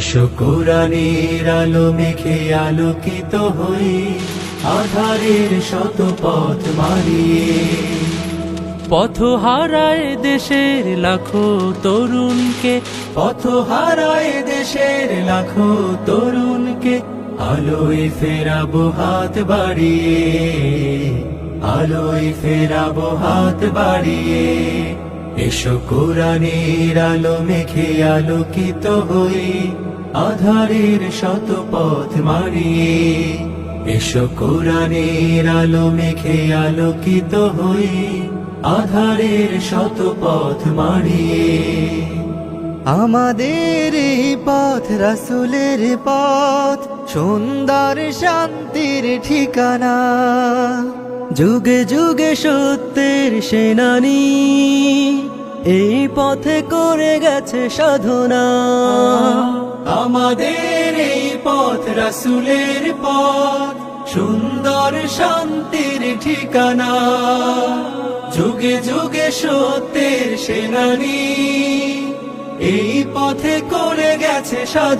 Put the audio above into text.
এসো কোরআনের আলো মেখে আলোকিত হই, আধারের শত পথ মারিয়ে। পথ হারায় দেশের লাখো তরুণকে, পথ হারায় দেশের লাখো তরুণকে, আলোয় ফেরাবো হাত বাড়িয়ে, আলোয় ফেরাবো হাত বাড়িয়ে। এসো কোরআনের আলো মেখে আলোকিত হই, আধারের শত পথ মারিয়ে। এসো কোরআনের আলো মেখে আলোকিত হই, আধারের শত পথ মারিয়ে। আমাদের এই পথ রাসূলের পথ, সুন্দর শান্তির ঠিকানা। যুগে যুগে সত্যের সেনানী, এই পথে করে গেছে সাধনা। আমাদের এই পথ রাসূলের পথ, সুন্দর শান্তির ঠিকানা। যুগে যুগে সত্যের সেনানী, এই পথে করে গেছে সাধনা।